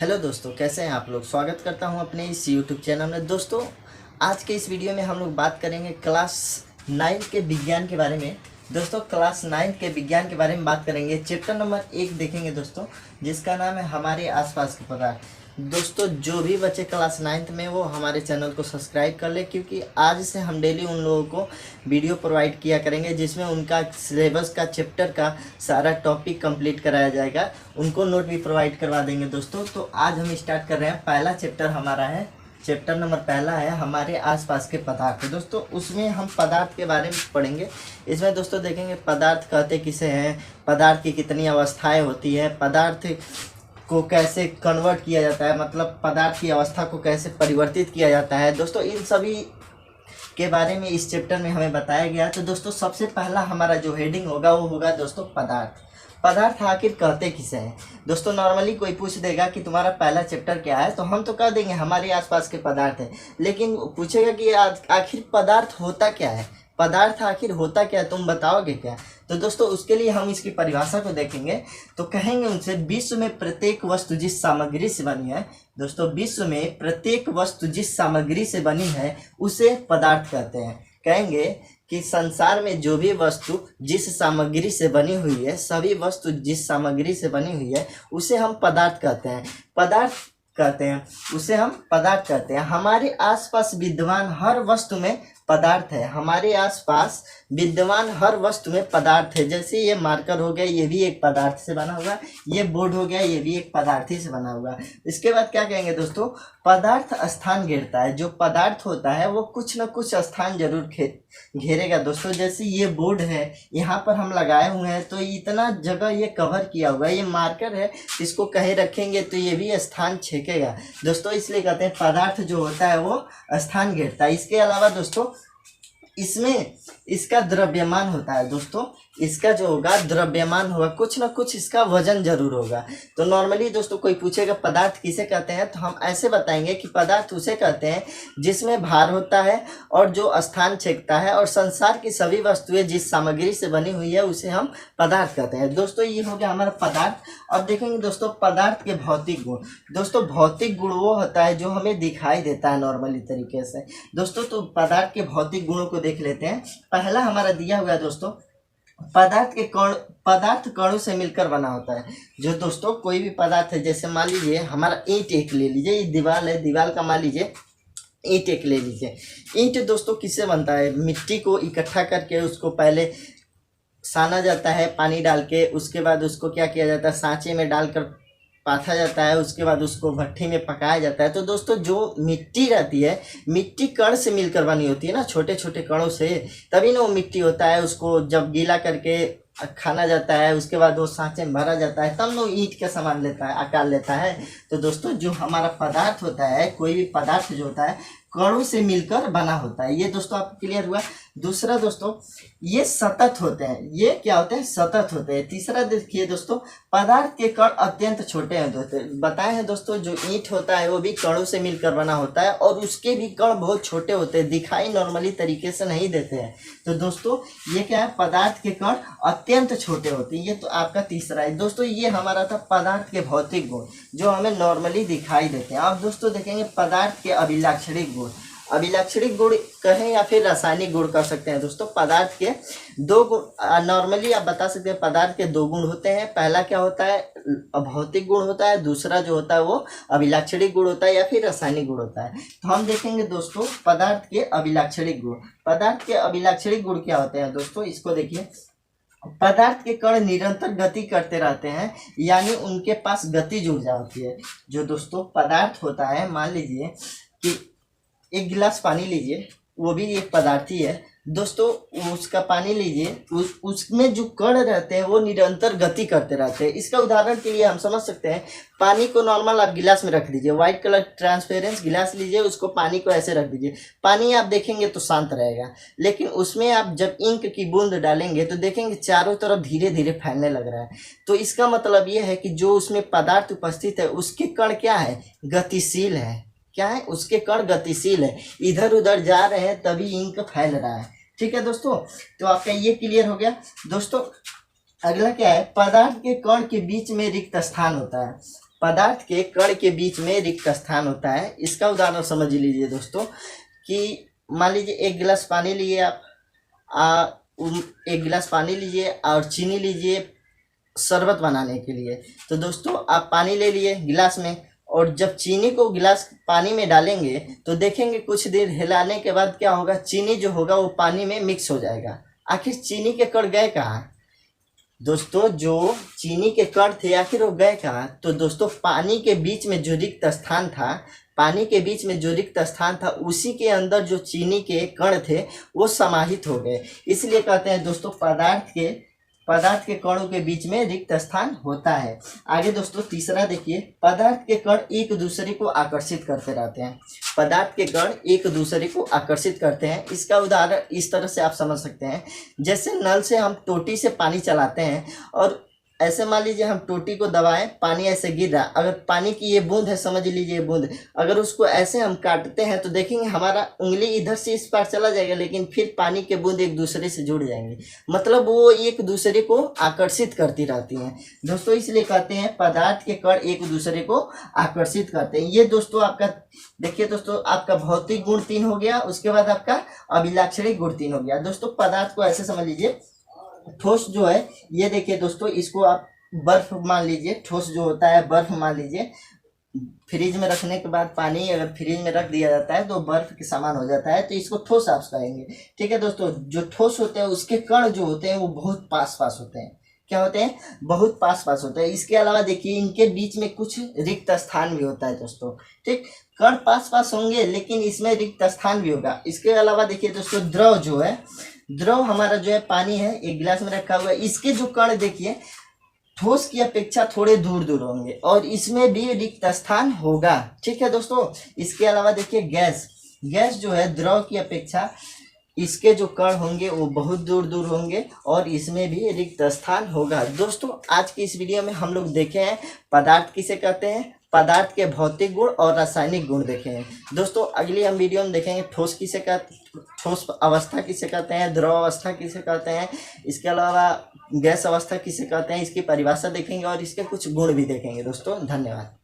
Hello दोस्तों, कैसे हैं आप लोग। स्वागत करता हूं अपने इस यूट्यूब चैनल में। दोस्तों, आज के इस वीडियो में हम लोग बात करेंगे क्लास 9 के विज्ञान के बारे में। दोस्तों, क्लास 9 के विज्ञान के बारे में बात करेंगे। चैप्टर नंबर 1 देखेंगे दोस्तों, जिसका नाम है हमारे आसपास के पदार्थ। दोस्तों, जो भी बच्चे क्लास 9th में वो हमारे चैनल को सब्सक्राइब कर ले, क्योंकि आज से हम डेली उन लोगों को वीडियो प्रोवाइड किया करेंगे जिसमें उनका सिलेबस का चैप्टर का सारा टॉपिक कंप्लीट कराया जाएगा। उनको नोट भी प्रोवाइड करवा देंगे दोस्तों। तो आज हम स्टार्ट कर रहे हैं। पहला चैप्टर हमारा है, चैप्टर नंबर पहला है हमारे आसपास के पदार्थ। दोस्तों, उसमें हम पदार्थ के बारे में पढ़ेंगे। इसमें दोस्तों देखेंगे पदार्थ कहते किसे हैं, पदार्थ की कितनी अवस्थाएं होती है, पदार्थ को कैसे कन्वर्ट किया जाता है, मतलब पदार्थ की अवस्था को कैसे परिवर्तित किया जाता है। दोस्तों, इन सभी के बारे में इस चैप्टर में हमें बताया गया। तो दोस्तों, सबसे पहला हमारा जो हेडिंग होगा वो होगा दोस्तों पदार्थ। पदार्थ आखिर कहते किसे हैं। दोस्तों, नॉर्मली कोई पूछ देगा कि तुम्हारा पहला चैप्टर क्या है, तो हम तो कह देंगे हमारे आसपास के पदार्थ है। लेकिन पूछेगा कि आखिर पदार्थ होता क्या है, पदार्थ आखिर होता क्या है, तुम बताओगे क्या। तो दोस्तों, उसके लिए हम इसकी परिभाषा को देखेंगे। तो कहेंगे उनसे, विश्व में प्रत्येक वस्तु जिस सामग्री से बनी है, दोस्तों विश्व में प्रत्येक वस्तु जिस सामग्री से बनी है उसे पदार्थ कहते हैं। कहेंगे कि संसार में जो भी वस्तु जिस सामग्री से बनी हुई है, सभी वस्तु जिस सामग्री से बनी हुई है उसे हम पदार्थ कहते हैं। पदार्थ कहते हैं, उसे हम पदार्थ कहते हैं। हमारे आसपास विद्यमान हर वस्तु में पदार्थ है। हमारे आसपास विद्यमान हर वस्तु में पदार्थ है। जैसे ये मार्कर हो गया, ये भी एक पदार्थ से बना हुआ। ये बोर्ड हो गया, ये भी एक पदार्थ ही से बना हुआ। इसके बाद क्या कहेंगे दोस्तों, पदार्थ स्थान घेरता है। जो पदार्थ होता है वो कुछ न कुछ स्थान जरूर घेरेगा। दोस्तों, जैसे ये बोर्ड है, यहाँ पर हम लगाए हुए हैं तो इतना जगह ये कवर किया हुआ है। ये मार्कर है, इसको कहीं रखेंगे तो ये भी स्थान छेकेगा। दोस्तों, इसलिए कहते हैं पदार्थ जो होता है वो स्थान घेरता है। इसके अलावा दोस्तों, इसमें इसका द्रव्यमान होता है। दोस्तों, इसका जो होगा द्रव्यमान होगा, कुछ ना कुछ इसका वजन जरूर होगा। तो नॉर्मली दोस्तों कोई पूछेगा पदार्थ किसे कहते हैं, तो हम ऐसे बताएंगे कि पदार्थ उसे कहते हैं जिसमें भार होता है और जो स्थान छेकता है, और संसार की सभी वस्तुएं जिस सामग्री से बनी हुई है उसे हम पदार्थ कहते हैं। दोस्तों, ये हो गया हमारा पदार्थ। अब देखेंगे दोस्तों पदार्थ के भौतिक गुण। दोस्तों, भौतिक गुण वो होता है जो हमें दिखाई देता है नॉर्मली तरीके से। दोस्तों, तो पदार्थ के भौतिक गुणों को देख लेते हैं। पहला हमारा दिया हुआ है दोस्तों, पदार्थ कणों से मिलकर बना होता है। जो दोस्तों कोई भी पदार्थ है, जैसे मान लीजिए हमारा ईंट एक ले लीजिए, ये दीवार है, दीवार का मान लीजिए ईंट एक ले लीजिए। ईंट दोस्तों किससे बनता है, मिट्टी को इकट्ठा करके उसको पहले साना जाता है पानी डाल के, उसके बाद उसको क्या किया जाता है, सांचे में डालकर पाथा जाता है, उसके बाद उसको भट्ठी में पकाया जाता है। तो दोस्तों, जो मिट्टी रहती है, मिट्टी कण से मिलकर बनी होती है ना, छोटे छोटे कणों से, तभी ना वो मिट्टी होता है। उसको जब गीला करके खाना जाता है, उसके बाद वो सांचे में भरा जाता है, तब ना ईंट का सामान लेता है, आकार लेता है। तो दोस्तों, जो हमारा पदार्थ होता है, कोई भी पदार्थ जो होता है कणों से मिलकर बना होता है। ये दोस्तों आपको क्लियर हुआ। दूसरा दोस्तों, ये सतत होते हैं। ये क्या होते हैं, सतत होते हैं। तीसरा देखिए दोस्तों, पदार्थ के कण अत्यंत छोटे हैं। दोस्तों बताए हैं दोस्तों, जो ईंट होता है वो भी कणों से मिलकर बना होता है, और उसके भी कण बहुत छोटे होते हैं, दिखाई नॉर्मली तरीके से नहीं देते हैं। तो दोस्तों, ये क्या है, पदार्थ के कण अत्यंत छोटे होते हैं। ये तो आपका तीसरा है। दोस्तों, ये हमारा था पदार्थ के भौतिक गुण जो हमें नॉर्मली दिखाई देते हैं। अब दोस्तों देखेंगे पदार्थ के अभिलाक्षणिक गुण। अभिलाक्षणिक गुण कहें या फिर रासायनिक गुण कर सकते हैं। दोस्तों, पदार्थ के दो गुण नॉर्मली आप बता सकते हैं। पदार्थ के दो गुण होते हैं। पहला क्या होता है, भौतिक गुण होता है। दूसरा जो होता है वो अभिलाक्षणिक गुण होता है या फिर रासायनिक गुण होता है। तो हम देखेंगे दोस्तों पदार्थ के अभिलाक्षणिक गुण। पदार्थ के अभिलाक्षणिक गुण क्या होते हैं दोस्तों, इसको देखिए। पदार्थ के कण निरंतर गति करते रहते हैं, यानी उनके पास गतिज ऊर्जा होती है। जो दोस्तों पदार्थ होता है, मान लीजिए कि एक गिलास पानी लीजिए, वो भी एक पदार्थ ही है। दोस्तों, उसका पानी लीजिए, उसमें जो कण रहते हैं वो निरंतर गति करते रहते हैं। इसका उदाहरण के लिए हम समझ सकते हैं, पानी को नॉर्मल आप गिलास में रख दीजिए, व्हाइट कलर ट्रांसपेरेंस गिलास लीजिए, उसको पानी को ऐसे रख दीजिए। पानी आप देखेंगे तो शांत रहेगा, लेकिन उसमें आप जब इंक की बूंद डालेंगे तो देखेंगे चारों तरफ धीरे धीरे फैलने लग रहा है। तो इसका मतलब ये है कि जो उसमें पदार्थ उपस्थित है उसके कण क्या है, गतिशील है। क्या है, उसके कण गतिशील है, इधर उधर जा रहे हैं, तभी इंक फैल रहा है। ठीक है दोस्तों, तो आपका ये क्लियर हो गया। दोस्तों, अगला क्या है, पदार्थ के कण के बीच में रिक्त स्थान होता है। पदार्थ के कण के बीच में रिक्त स्थान होता है। इसका उदाहरण समझ लीजिए दोस्तों कि मान लीजिए एक गिलास पानी लिए आप, एक गिलास पानी लीजिए और चीनी लीजिए शरबत बनाने के लिए। तो दोस्तों आप पानी ले लिए गिलास में, और जब चीनी को गिलास पानी में डालेंगे तो देखेंगे कुछ देर हिलाने के बाद क्या होगा, चीनी जो होगा वो पानी में मिक्स हो जाएगा। आखिर चीनी के कण गए कहाँ दोस्तों? जो चीनी के कण थे आखिर वो गए कहाँ? तो दोस्तों पानी के बीच में जो रिक्त स्थान था, पानी के बीच में जो रिक्त स्थान था उसी के अंदर जो चीनी के कण थे वो समाहित हो गए। इसलिए कहते हैं दोस्तों पदार्थ के कणों के बीच में रिक्त स्थान होता है। आगे दोस्तों तीसरा देखिए, पदार्थ के कण एक दूसरे को आकर्षित करते रहते हैं। पदार्थ के कण एक दूसरे को आकर्षित करते हैं। इसका उदाहरण इस तरह से आप समझ सकते हैं, जैसे नल से हम टोटी से पानी चलाते हैं और ऐसे मान लीजिए हम टोटी को दबाएं, पानी ऐसे गिर रहा, अगर पानी की ये बूंद है, समझ लीजिए ये बूंद, अगर उसको ऐसे हम काटते हैं तो देखेंगे हमारा उंगली इधर से इस पार चला जाएगा, लेकिन फिर पानी के बूंद एक दूसरे से जुड़ जाएंगे। मतलब वो एक दूसरे को आकर्षित करती रहती हैं दोस्तों। इसलिए कहते हैं पदार्थ के कण एक दूसरे को आकर्षित करते हैं। ये दोस्तों आपका देखिए दोस्तों, आपका भौतिक गुण 3 हो गया, उसके बाद आपका अभिलाक्षणिक गुण 3 हो गया। दोस्तों पदार्थ को ऐसे समझ लीजिए, ठोस जो है ये देखिए दोस्तों, इसको आप बर्फ मान लीजिए, ठोस जो होता है बर्फ मान लीजिए। फ्रिज में रखने के बाद पानी अगर फ्रिज में रख दिया जाता है तो बर्फ के समान हो जाता है, तो इसको ठोस आप कहेंगे। ठीक है दोस्तों, जो ठोस होते हैं उसके कण जो होते हैं वो बहुत पास पास होते हैं। क्या होते हैं? बहुत पास पास होते हैं। इसके अलावा देखिए इनके बीच में कुछ रिक्त स्थान भी होता है दोस्तों। ठीक, कण पास पास होंगे लेकिन इसमें रिक्त स्थान भी होगा। इसके अलावा देखिए दोस्तों, द्रव जो है, द्रव हमारा जो है पानी है, एक गिलास में रखा हुआ है, इसके जो कण देखिए ठोस की अपेक्षा थोड़े दूर दूर होंगे और इसमें भी रिक्त स्थान होगा। ठीक है दोस्तों, इसके अलावा देखिए गैस जो है द्रव की अपेक्षा इसके जो कण होंगे वो बहुत दूर दूर होंगे और इसमें भी रिक्त स्थान होगा। दोस्तों आज की इस वीडियो में हम लोग देखे हैं पदार्थ किसे कहते हैं, पदार्थ के भौतिक गुण और रासायनिक गुण देखे हैं। दोस्तों अगली हम वीडियो में देखेंगे ठोस अवस्था किसे कहते हैं, द्रव अवस्था किसे कहते हैं, इसके अलावा गैस अवस्था किसे कहते हैं, इसकी परिभाषा देखेंगे और इसके कुछ गुण भी देखेंगे। दोस्तों धन्यवाद।